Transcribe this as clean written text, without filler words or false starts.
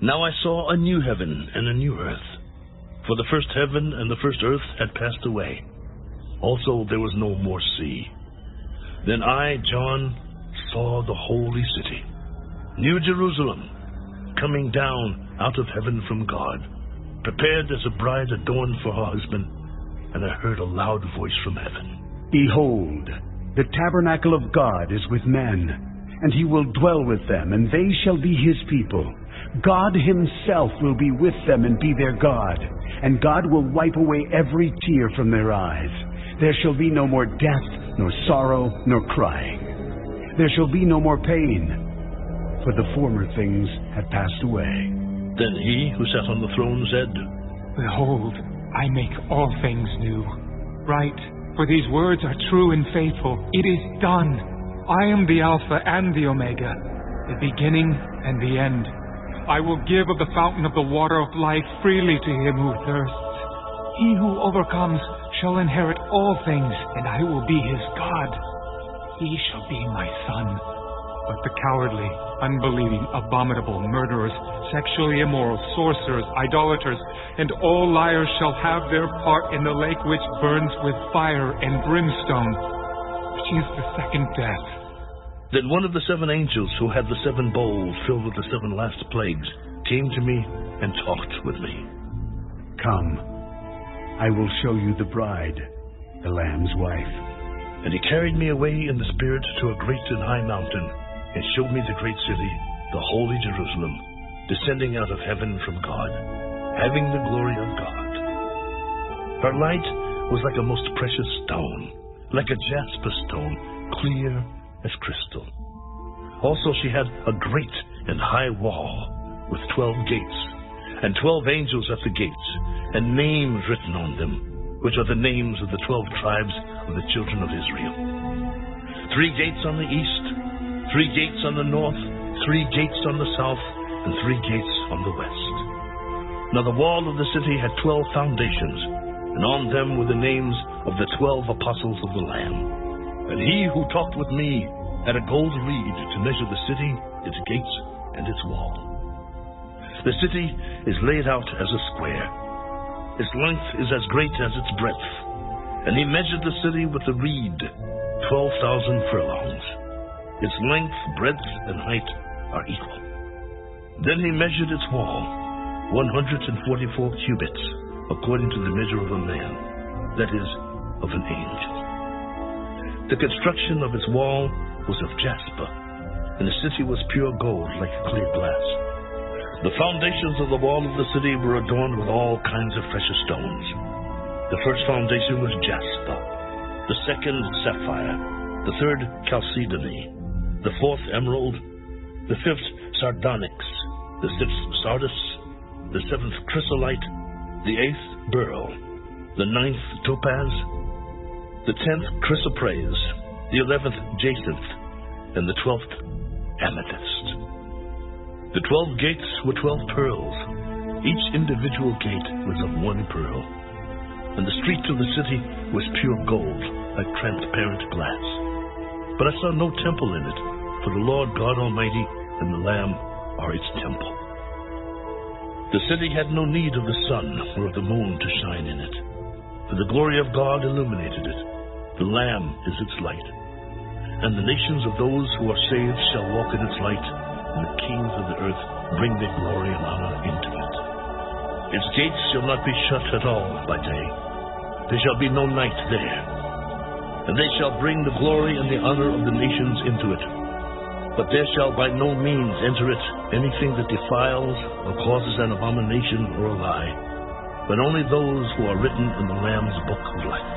Now I saw a new heaven and a new earth, for the first heaven and the first earth had passed away. Also there was no more sea. Then I, John, saw the holy city, New Jerusalem, coming down out of heaven from God, prepared as a bride adorned for her husband. And I heard a loud voice from heaven. Behold, the tabernacle of God is with men, and he will dwell with them, and they shall be his people. God himself will be with them and be their God, and God will wipe away every tear from their eyes. There shall be no more death, nor sorrow, nor crying. There shall be no more pain, for the former things have passed away. Then he who sat on the throne said, Behold, I make all things new. Write, for these words are true and faithful. It is done. I am the Alpha and the Omega, the beginning and the end. I will give of the fountain of the water of life freely to him who thirsts. He who overcomes shall inherit all things, and I will be his God. He shall be my son. But the cowardly, unbelieving, abominable, murderers, sexually immoral, sorcerers, idolaters, and all liars shall have their part in the lake which burns with fire and brimstone, which is the second death. Then one of the 7 angels who had the 7 bowls filled with the 7 last plagues came to me and talked with me. Come, I will show you the bride, the Lamb's wife. And he carried me away in the Spirit to a great and high mountain, and showed me the great city, the holy Jerusalem, descending out of heaven from God, having the glory of God. Her light was like a most precious stone, like a jasper stone, clear as crystal. Also she had a great and high wall with 12 gates, and 12 angels at the gates, and names written on them, which are the names of the 12 tribes of the children of Israel. 3 gates on the east, 3 gates on the north, 3 gates on the south, and 3 gates on the west. Now the wall of the city had 12 foundations, and on them were the names of the 12 apostles of the Lamb. And he who talked with me had a gold reed to measure the city, its gates, and its wall. The city is laid out as a square. Its length is as great as its breadth. And he measured the city with a reed, 12,000 furlongs. Its length, breadth, and height are equal. Then he measured its wall, 144 cubits, according to the measure of a man, that is, of an angel. The construction of its wall was of jasper, and the city was pure gold like clear glass. The foundations of the wall of the city were adorned with all kinds of precious stones. The first foundation was jasper, the second sapphire, the third chalcedony, the fourth emerald, the fifth sardonyx, the sixth sardis, the seventh chrysolite, the eighth beryl, the ninth topaz, the 10th chrysoprase, the 11th jacinth, and the 12th amethyst. The 12 gates were 12 pearls. Each individual gate was of 1 pearl. And the street of the city was pure gold, like transparent glass. But I saw no temple in it, for the Lord God Almighty and the Lamb are its temple. The city had no need of the sun or of the moon to shine in it, for the glory of God illuminated it. The Lamb is its light. And the nations of those who are saved shall walk in its light, and the kings of the earth bring their glory and honor into it. Its gates shall not be shut at all by day. There shall be no night there. And they shall bring the glory and the honor of the nations into it. But there shall by no means enter it anything that defiles or causes an abomination or a lie, but only those who are written in the Lamb's book of life.